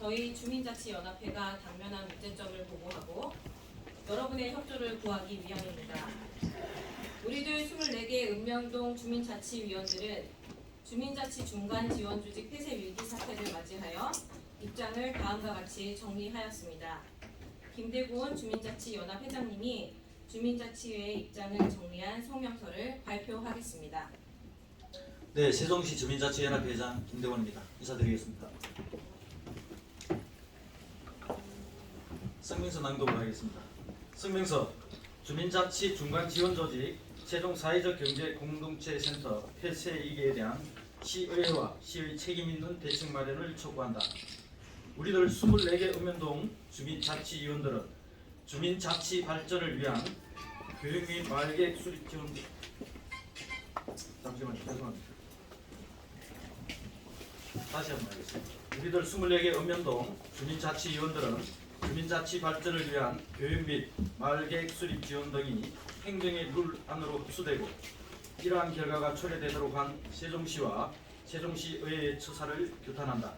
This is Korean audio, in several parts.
저희 주민자치연합회가 당면한 문제점을 보고하고 여러분의 협조를 구하기 위함입니다. 우리들 24개 읍명동 주민자치위원들은 주민자치 중간지원조직 폐쇄 위기 사태를 맞이하여 입장을 다음과 같이 정리하였습니다. 김대곤 주민자치연합 회장님이 주민자치회의 입장을 정리한 성명서를 발표하겠습니다. 네, 세종시 주민자치연합 회장 김대곤입니다. 인사드리겠습니다. 성명서 낭독을 하겠습니다. 성명서 주민자치 중간지원조직 세종 사회적 경제 공동체 센터 폐쇄 위기에 대한 시의회와 시의 책임 있는 대책 마련을 촉구한다. 우리들 24개 읍면동 주민자치위원들은 주민자치 발전을 위한 교육 및 마을계획 수립 지원 잠시만요. 죄송합니다. 다시 한번 하겠습니다. 우리들 24개 읍면동 주민자치위원들은 주민자치 발전을 위한 교육 및 마을계획 수립 지원 등이 행정의 룰 안으로 흡수되고 이러한 결과가 초래되도록 한 세종시와 세종시의회의 처사를 규탄한다.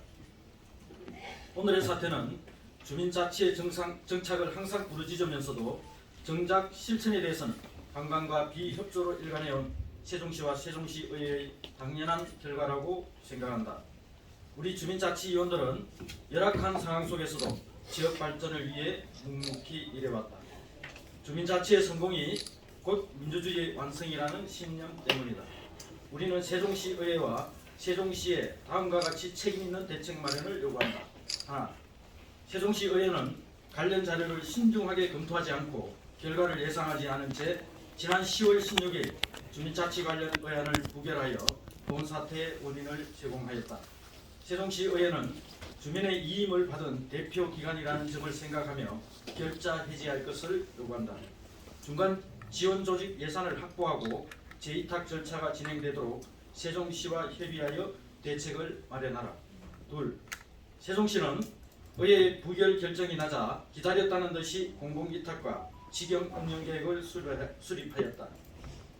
오늘의 사태는 주민자치의 정착을 항상 부르짖으면서도 정작 실천에 대해서는 반감과 비협조로 일관해온 세종시와 세종시의회의 당연한 결과라고 생각한다. 우리 주민자치위원들은 열악한 상황 속에서도 지역 발전을 위해 묵묵히 일해왔다. 주민자치의 성공이 곧 민주주의의 완성이라는 신념 때문이다. 우리는 세종시의회와 세종시에 다음과 같이 책임있는 대책 마련을 요구한다. 하나, 세종시의회는 관련 자료를 신중하게 검토하지 않고 결과를 예상하지 않은 채 지난 10월 16일 주민자치 관련 의안을 부결하여 본 사태의 원인을 제공하였다. 세종시의회는 주민의 이임을 받은 대표 기관이라는 점을 생각하며 결자 해지할 것을 요구한다. 중간 지원 조직 예산을 확보하고 재위탁 절차가 진행되도록 세종시와 협의하여 대책을 마련하라. 둘, 세종시는 의회의 부결 결정이 나자 기다렸다는 듯이 공공위탁과 직영 운영 계획을 수립하였다.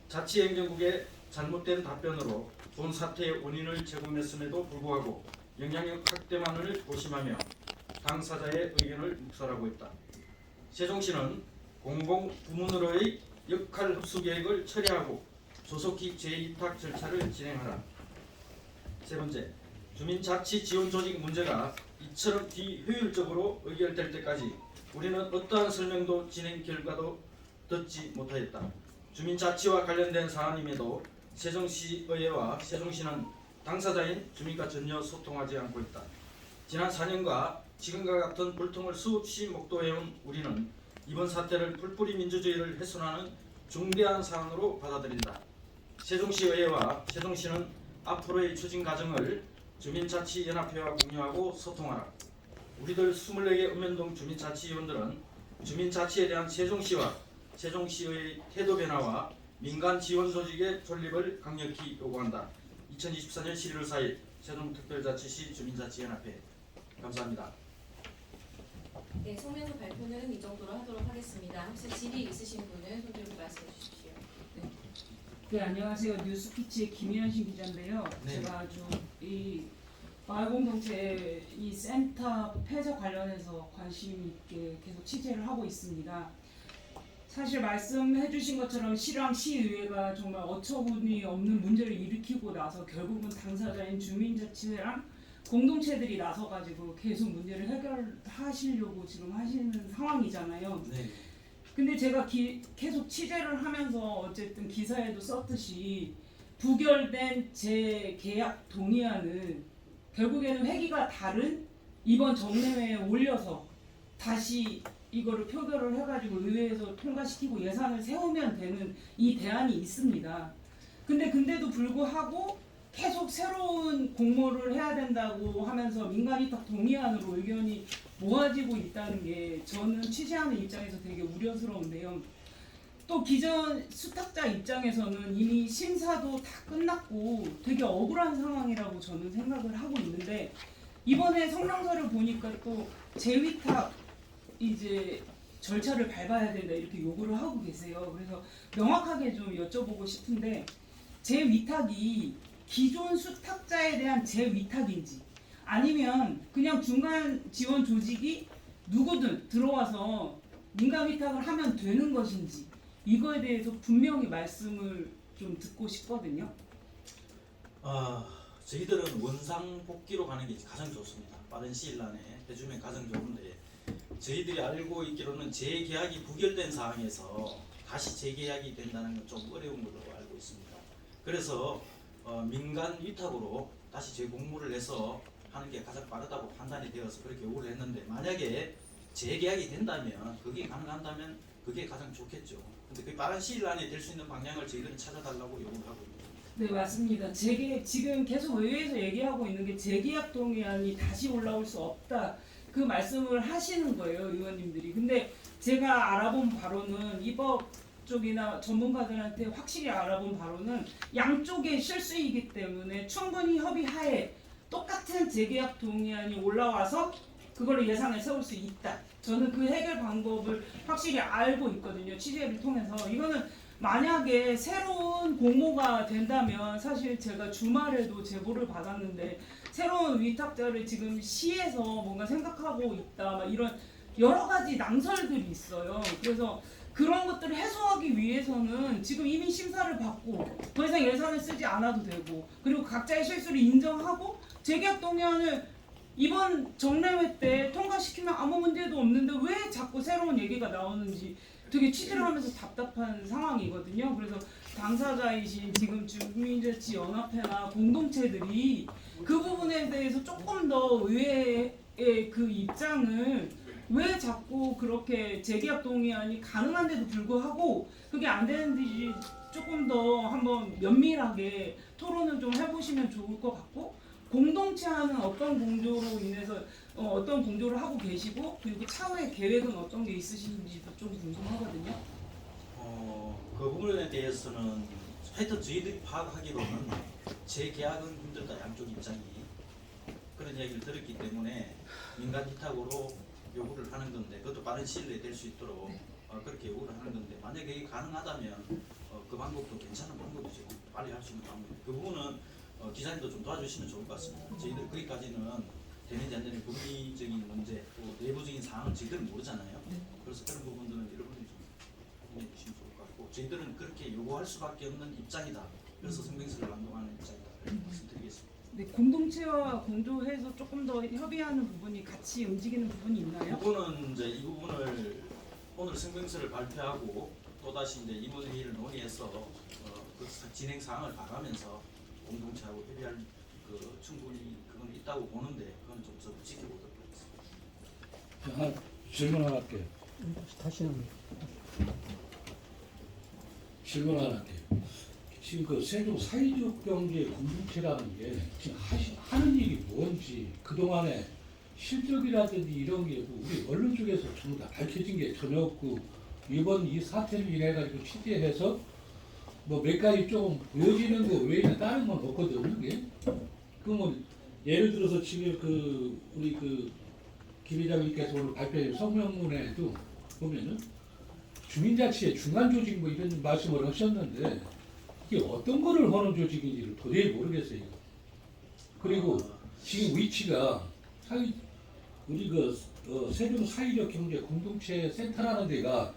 자치행정국의 잘못된 답변으로 본 사태의 원인을 제공했음에도 불구하고 영향력 확대만을 고심하며 당사자의 의견을 묵살하고 있다. 세종시는 공공부문으로의 역할 흡수 계획을 처리하고 조속히 재위탁 절차를 진행하라. 세 번째, 주민자치 지원 조직 문제가 이처럼 비효율적으로 의결될 때까지 우리는 어떠한 설명도 진행 결과도 듣지 못하였다. 주민자치와 관련된 사안임에도 세종시의회와 세종시는 당사자인 주민과 전혀 소통하지 않고 있다. 지난 4년과 지금과 같은 불통을 수없이 목도해온 우리는 이번 사태를 풀뿌리 민주주의를 훼손하는 중대한 사안으로 받아들인다. 세종시의회와 세종시는 앞으로의 추진 과정을 주민자치연합회와 공유하고 소통하라. 우리들 24개 읍면동 주민자치위원들은 주민자치에 대한 세종시와 세종시의 태도 변화와 민간 지원 조직의 존립을 강력히 요구한다. 2024년 11월 4일 세종특별자치시 주민자치연합회. 감사합니다. 네, 성명서 발표는 이 정도로 하도록 하겠습니다. 혹시 질의 있으신 분은 손 들고 말씀해 주십시오. 네, 안녕하세요. 뉴스피치의 김현신 기자인데요. 네. 제가 아주 이 마을공동체 이 센터 폐쇄 관련해서 관심 있게 계속 취재를 하고 있습니다. 사실 말씀해주신 것처럼 시랑 시의회가 정말 어처구니 없는 문제를 일으키고 나서 결국은 당사자인 주민자치회랑 공동체들이 나서가지고 계속 문제를 해결하시려고 지금 하시는 상황이잖아요. 네. 근데 제가 계속 취재를 하면서 어쨌든 기사에도 썼듯이 부결된 재계약 동의안은 결국에는 회기가 다른 이번 정례회에 올려서 다시 이거를 표결을 해가지고 의회에서 통과시키고 예산을 세우면 되는 이 대안이 있습니다. 근데도 불구하고 계속 새로운 공모를 해야 된다고 하면서 민간위탁 동의안으로 의견이 모아지고 있다는 게 저는 취재하는 입장에서 되게 우려스러운데요. 또 기존 수탁자 입장에서는 이미 심사도 다 끝났고 되게 억울한 상황이라고 저는 생각을 하고 있는데 이번에 성명서를 보니까 또 재위탁 이제 절차를 밟아야 된다 이렇게 요구를 하고 계세요. 그래서 명확하게 좀 여쭤보고 싶은데 재위탁이 기존 수탁자에 대한 재위탁인지 아니면 그냥 중간 지원 조직이 누구든 들어와서 민간 위탁을 하면 되는 것인지 이거에 대해서 분명히 말씀을 좀 듣고 싶거든요. 저희들은 원상 복귀로 가는 게 가장 좋습니다. 빠른 시일 안에 해주면 가장 좋은데 저희들이 알고 있기로는 재계약이 부결된 상황에서 다시 재계약이 된다는 건 좀 어려운 걸로 알고 있습니다. 그래서 민간 위탁으로 다시 재공모를 해서 하는 게 가장 빠르다고 판단이 되어서 그렇게 요구를 했는데 만약에 재계약이 된다면 그게 가능한다면 그게 가장 좋겠죠. 근데 그 빠른 시일 안에 될 수 있는 방향을 저희들은 찾아달라고 요구를 하고 있습니다. 네, 맞습니다. 지금 계속 의회에서 얘기하고 있는 게 재계약 동의안이 다시 올라올 수 없다. 그 말씀을 하시는 거예요, 의원님들이. 근데 제가 알아본 바로는 입법 쪽이나 전문가들한테 확실히 알아본 바로는 양쪽의 실수이기 때문에 충분히 협의하에 똑같은 재계약 동의안이 올라와서 그걸 예산을 세울 수 있다. 저는 그 해결 방법을 확실히 알고 있거든요. 취재를 통해서. 이거는 만약에 새로운 공모가 된다면 사실 제가 주말에도 제보를 받았는데 새로운 위탁자를 지금 시에서 뭔가 생각하고 있다. 막 이런 여러 가지 낭설들이 있어요. 그래서 그런 것들을 해소하기 위해서는 지금 이미 심사를 받고 더 이상 예산을 쓰지 않아도 되고 그리고 각자의 실수를 인정하고 재계약 동의안을 이번 정례회 때 통과시키면 아무 문제도 없는데 왜 자꾸 새로운 얘기가 나오는지 되게 취재를 하면서 답답한 상황이거든요. 그래서 당사자이신 지금 주민자치연합회나 공동체들이 그 부분에 대해서 조금 더 의회의 그 입장을 왜 자꾸 그렇게 재계약 동의안이 가능한데도 불구하고 그게 안 되는지 조금 더 한번 면밀하게 토론을 좀 해보시면 좋을 것 같고 공동체와는 어떤 공조로 인해서 어떤 공조를 하고 계시고 그리고 차후의 계획은 어떤 게 있으신지도 좀 궁금하거든요. 그 부분에 대해서는 하여튼 저희들이 파악하기로는 재계약은 힘들다 양쪽 입장이 그런 이야기를 들었기 때문에 민간 위탁으로 요구를 하는 건데 그것도 빠른 시일 내에 될 수 있도록 그렇게 요구를 하는 건데 만약에 이게 가능하다면 그 방법도 괜찮은 방법이죠. 빨리 할 수 있는 방법. 그 부분은 기자님도 좀 도와주시면 좋을 것 같습니다. 저희들 거기까지는 되는지 안 되는지 법리적인 문제 또 내부적인 사항은 저희들은 모르잖아요. 그래서 그런 부분들은 여러분들이 좀 고민해 주시면 좋을 것 같고 저희들은 그렇게 요구할 수밖에 없는 입장이다. 그래서 성명서를 완공하는 입장이다. 이렇게 말씀드리겠습니다. 네, 공동체와 공조해서 조금 더 협의하는 부분이 같이 움직이는 부분이 있나요? 부분은 이제 이 부분을 오늘 성명서를 발표하고 또 다시 이제 임원회의를 논의해서 그 진행 사항을 봐가면서 공동체하고 협의할 그 충분히 그건 있다고 보는데 그건 좀 더 지켜보도록 하겠습니다. 하나 질문 하나 할게요. 질문 하나 할게요. 지금 그 세종 사회적 경제 공동체라는 게 지금 하는 일이 뭔지 그동안에 실적이라든지 이런 게 우리 언론 쪽에서 전부 다 밝혀진 게 전혀 없고 이번 이 사태를 인해 가지고 취재해서 뭐 몇 가지 조금 보여지는 거 외에는 다른 건 없거든요. 이게 그러면 예를 들어서 지금 그 우리 그 김 회장님께서 오늘 발표한 성명문에도 보면은 주민자치의 중간 조직 뭐 이런 말씀을 하셨는데 이게 어떤 거를 하는 조직인지를 도저히 모르겠어요. 그리고 지금 위치가 우리 그 세종 사회적 경제 공동체 센터라는 데가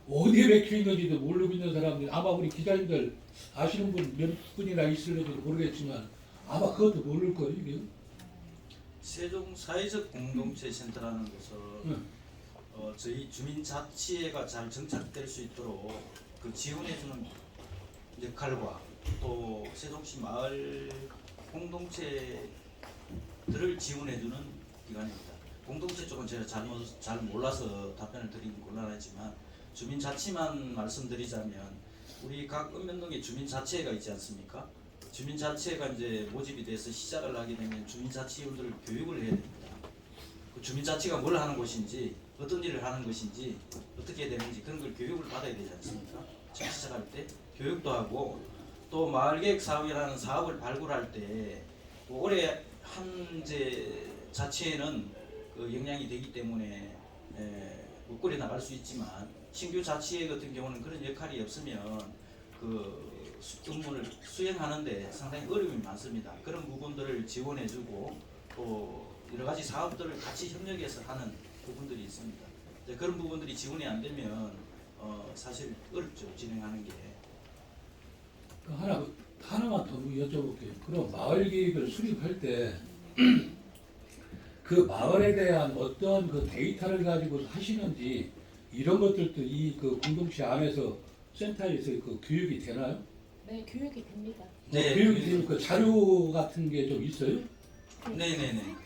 어디에 맥혀 있는지도 모르고 있는 사람들 아마 우리 기자님들 아시는 분 몇 분이나 있을지도 모르겠지만 아마 그것도 모를 거예요. 이게. 세종 사회적 공동체 센터라는 것은 저희 주민자치회가 잘 정착될 수 있도록 그 지원해주는 역할과 또 세종시 마을 공동체들을 지원해주는 기관입니다. 공동체 쪽은 제가 잘 몰라서 답변을 드리긴 곤란하지만 주민자치만 말씀드리자면 우리 각 읍면동에 주민자치회가 있지 않습니까? 주민자치회가 이제 모집이 돼서 시작을 하게 되면 주민자치원들을 교육을 해야 됩니다. 그 주민자치가 뭘 하는 곳인지 어떤 일을 하는 것인지 어떻게 되는지 그런 걸 교육을 받아야 되지 않습니까? 처음 시작할 때 교육도 하고 또 마을계획 사업이라는 사업을 발굴할 때 올해 한제 자치회는 그 영향이 되기 때문에 못 나갈 수 있지만 신규 자치회 같은 경우는 그런 역할이 없으면 그 업무를 수행하는데 상당히 어려움이 많습니다. 그런 부분들을 지원해주고 또 여러 가지 사업들을 같이 협력해서 하는 부분들이 있습니다. 이제 그런 부분들이 지원이 안 되면 사실 어렵죠, 진행하는 게. 그 하나만 더 여쭤볼게요. 그럼 마을 계획을 수립할 때 그 마을에 대한 어떤 그 데이터를 가지고 하시는지 이런 것들도 이 그 공동체 안에서 센터에서 그 교육이 되나요? 네, 교육이 됩니다. 네, 교육이 되는 그 자료 같은 게 좀 있어요? 네네네.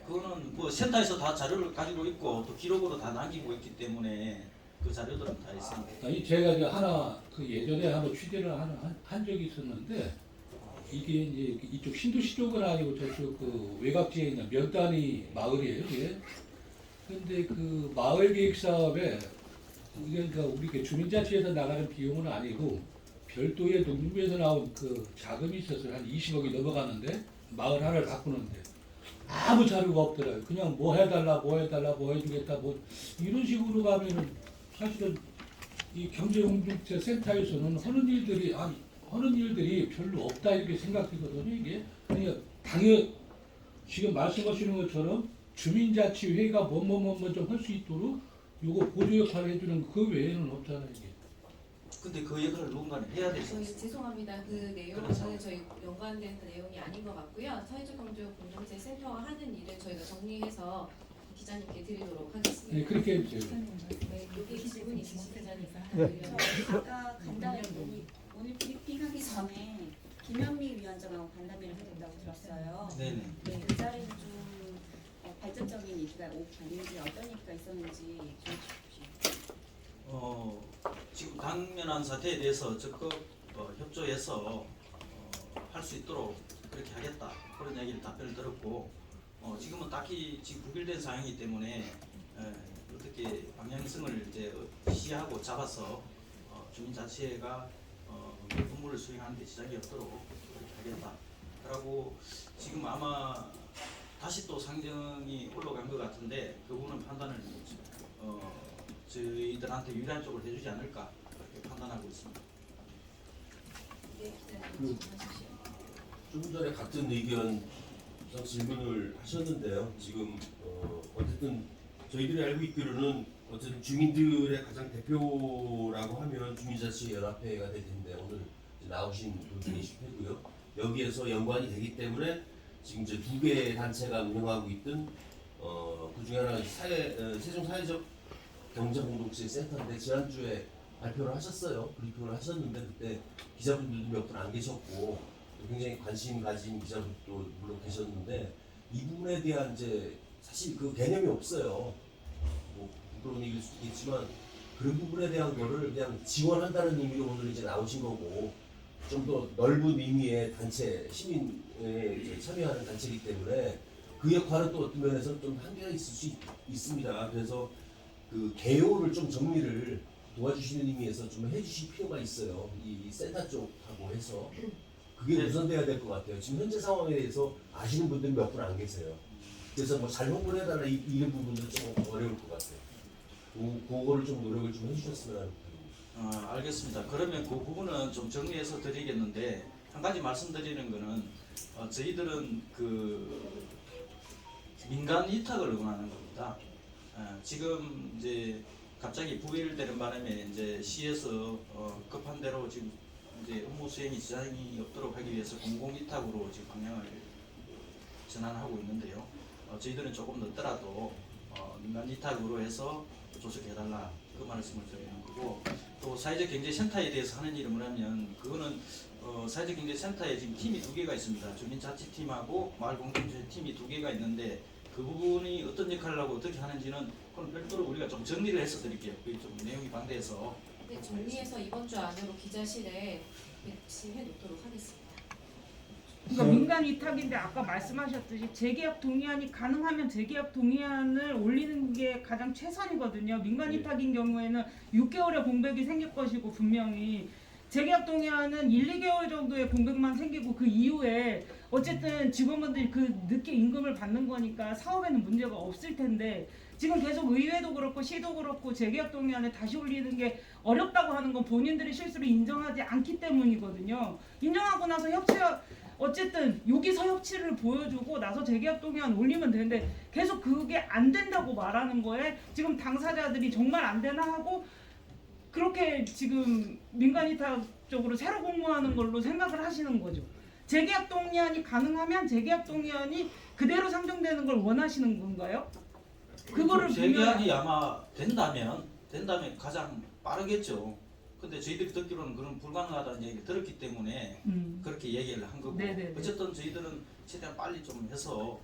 그거는 뭐 센터에서 다 자료를 가지고 있고 또 기록으로 다 남기고 있기 때문에 그 자료들은 다 있습니다. 아니 제가 이제 하나 그 예전에 한번 취재를 한 적이 있었는데 이게 이제 이쪽 신도시 쪽은 아니고 저쪽 그 외곽지에 있는 몇 단위 마을이에요 이게. 근데 그 마을 계획 사업에 이게 그러니까 우리 그 주민자치에서 나가는 비용은 아니고 별도의 농림부에서 나온 그 자금이 있어서 한 20억이 넘어가는데 마을 하나를 바꾸는데 아무 자료가 없더라고요. 그냥 뭐 해달라 뭐 해주겠다 뭐 이런 식으로 가면은 사실은 이 경제공동체 센터에서는 하는 일들이 별로 없다 이렇게 생각되거든요. 이게 그러니까 당연 지금 말씀하시는 것처럼 주민자치회가 뭐뭐 좀 할 수 있도록 요거 보조 역할을 해주는 그 외에는 없잖아요. 이게. 근데 그 역할을 누군가는 해야 되지 저희 않습니까? 죄송합니다. 그 내용은 그래서. 저희 연관된 그 내용이 아닌 것 같고요. 사회적 경제 공동체 센터가 하는 일을 저희가 정리해서 기자님께 드리도록 네, 하겠습니다. 그렇게 해주세요. 네, 여기 질문 있으시다니까 아까 간담회 오늘 브리핑하기 전에 김현미 위원장하고 간담회를 하셨다고 들었어요. 네네. 네, 그 자리는 좀 발전적인 얘기가 오고 갔는지 어떤 얘기가 있었는지 좀 주십시오. 지금 당면한 사태에 대해서 적극 협조해서 할 수 있도록 그렇게 하겠다 그런 얘기를 답변을 들었고 지금은 딱히 지금 부결된 상황이기 때문에 어떻게 방향성을 이제 시하고 잡아서 주민자치회가 그 업무를 수행하는 데 지장이 없도록 그렇게 하겠다라고 지금 아마 다시 또 상정이 올라간 것 같은데 그 부분은 판단을 저희들한테 유리한 쪽으로 해주지 않을까 그렇게 판단하고 있습니다. 네, 기자님 말씀하십시오. 조금 전에 같은 의견 질문을 하셨는데요. 지금 어쨌든 저희들이 알고 있기로는 어쨌든 주민들의 가장 대표라고 하면 주민자치연합회가 될 텐데 오늘 이제 나오신 분들이실 테고요. 여기에서 연관이 되기 때문에 지금 이제 두 개의 단체가 운영하고 있던 그 중에 하나가 세종사회적 경제공동체 센터인데 지난주에 발표를 하셨어요. 브리핑을 하셨는데 그때 기자분들도 몇 분 안 계셨고 굉장히 관심 가진 기자분도 물론 계셨는데 이 부분에 대한 이제 사실 그 개념이 없어요. 뭐 부끄러운 얘기일 수도 있겠지만 그런 부분에 대한 거를 그냥 지원한다는 의미로 오늘 이제 나오신 거고 좀 더 넓은 의미의 단체 시민에 이제 참여하는 단체이기 때문에 그 역할은 또 어떤 면에서 좀 한계가 있을 수 있습니다. 그래서 그 개요를 좀 정리를 도와주시는 의미에서 좀 해주실 필요가 있어요. 이 센터 쪽하고 해서 그게 네. 우선돼야 될 것 같아요. 지금 현재 상황에 대해서 아시는 분들이 몇 분 안 계세요. 그래서 뭐 잘 홍보를 해달라 이런 부분도 좀 어려울 것 같아요. 그거를 좀 노력을 좀 해주셨으면 하는 바람입니다. 알겠습니다. 그러면 그 부분은 좀 정리해서 드리겠는데 한 가지 말씀드리는 거는 저희들은 그 민간 위탁을 원하는 겁니다. 지금 이제 갑자기 부결되는 바람에 이제 시에서 급한 대로 지금 이제 업무 수행이 지장이 없도록 하기 위해서 공공 위탁으로 지금 방향을 전환하고 있는데요. 저희들은 조금 늦더라도 민간 위탁으로 해서 조속해달라 그 말씀을 드리는 거고 또 사회적 경제센터에 대해서 하는 일을 뭐냐면 그거는 사회적 경제센터에 지금 팀이 두 개가 있습니다. 주민자치팀하고 마을공동체 팀이 두 개가 있는데 그 부분이 어떤 역할을 하고 어떻게 하는지는 그건 별도로 우리가 좀 정리를 해서 드릴게요. 그게 좀 내용이 방대해서. 네, 정리해서 이번 주 안으로 기자실에 배치해 놓도록 하겠습니다. 그러니까 민간 위탁인데 아까 말씀하셨듯이 재계약 동의안이 가능하면 재계약 동의안을 올리는 게 가장 최선이거든요. 민간 네. 위탁인 경우에는 6개월의 공백이 생길 것이고 분명히 재계약 동의안은 1, 2개월 정도의 공백만 생기고 그 이후에 어쨌든 직원분들이 그 늦게 임금을 받는 거니까 사업에는 문제가 없을 텐데 지금 계속 의회도 그렇고 시도 그렇고 재계약 동의안을 다시 올리는 게 어렵다고 하는 건 본인들의 실수를 인정하지 않기 때문이거든요. 인정하고 나서 어쨌든 여기서 협치를 보여주고 나서 재계약 동의안 올리면 되는데 계속 그게 안 된다고 말하는 거에 지금 당사자들이 정말 안 되나 하고 그렇게 지금 민간이탁적으로 새로 공모하는 걸로 생각을 하시는 거죠. 재계약 동의안이 가능하면 재계약 동의안이 그대로 상정되는 걸 원하시는 건가요? 그거를 재계약이 아마 된다면 가장 빠르겠죠. 근데 저희들이 듣기로는 그런 불가능하다는 얘기를 들었기 때문에 그렇게 얘기를 한 거고 네네네. 어쨌든 저희들은 최대한 빨리 좀 해서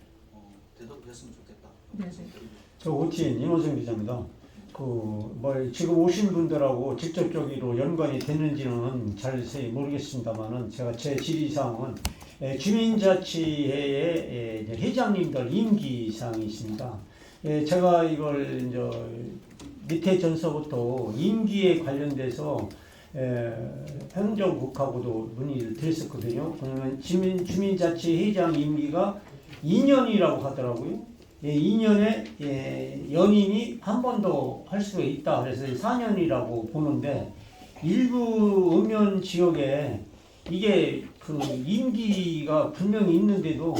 되도록 했으면 좋겠다. 네네. 저 OTN 임호정 기자입니다. 지금 오신 분들하고 직접적으로 연관이 됐는지는 자세히 모르겠습니다만은 제가 제 질의사항은 주민자치회의 회장님들 임기사항이 있습니다. 제가 이걸 이제 밑에 전서부터 임기에 관련돼서 행정국하고도 문의를 드렸었거든요. 그러면 주민자치회장 임기가 2년이라고 하더라고요. 2년에 연임이 한 번 더 할 수가 있다. 그래서 4년이라고 보는데 일부 읍면 지역에 이게 그 임기가 분명히 있는데도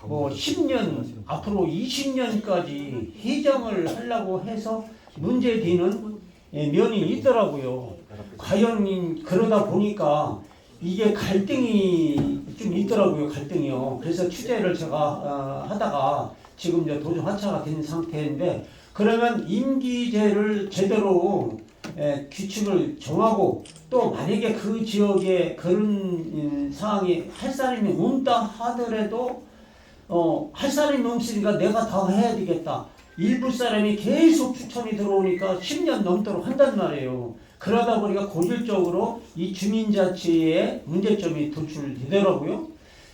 뭐 10년 앞으로 20년까지 회장을 하려고 해서 문제되는 면이 있더라고요. 과연 그러다 보니까 이게 갈등이 좀 있더라고요. 갈등이요. 그래서 취재를 제가 하다가 지금 이제 도중 하차가 된 상태인데 그러면 임기제를 제대로 규칙을 정하고 또 만약에 그 지역에 그런 사항이 할 사람이 없다 하더라도 할 사람이 없으니까 내가 다 해야 되겠다. 일부 사람이 계속 추천이 들어오니까 10년 넘도록 한단 말이에요. 그러다 보니까 고질적으로 이 주민자치에 문제점이 도출되더라고요.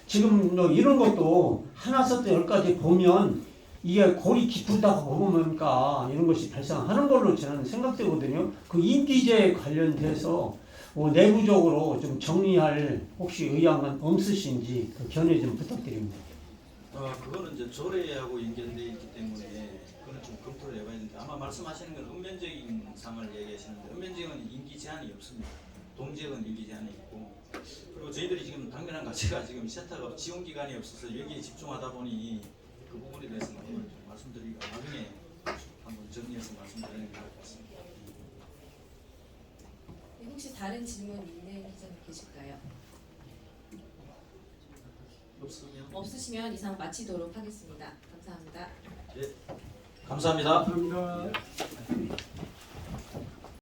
지금 이런 것도 하나부터 열까지 보면 이게 골이 깊다 보니까 이런 것이 발생하는 걸로 저는 생각되거든요. 그 임기제에 관련돼서 내부적으로 좀 정리할 혹시 의향은 없으신지 그 견해 좀 부탁드립니다. 그거는 이제 조례하고 연결되어 있기 때문에 그거는 좀 검토를 해봐야 되는데 아마 말씀하시는 건 읍면적인 상을 얘기하시는데 읍면지역은 임기 제한이 없습니다. 동지역은 임기 제한이 있고 그리고 저희들이 지금 당면한 가치가 지금 센터가 지원 기간이 없어서 여기에 집중하다 보니 그 부분에 대해서는 좀 말씀드리기가 나중에 한번 정리해서 말씀드리는 게 좋을 것 같습니다. 혹시 다른 질문 있는 기자님 계실까요? 없으시면 이상 마치도록 하겠습니다. 감사합니다. 감사합니다. 감사합니다.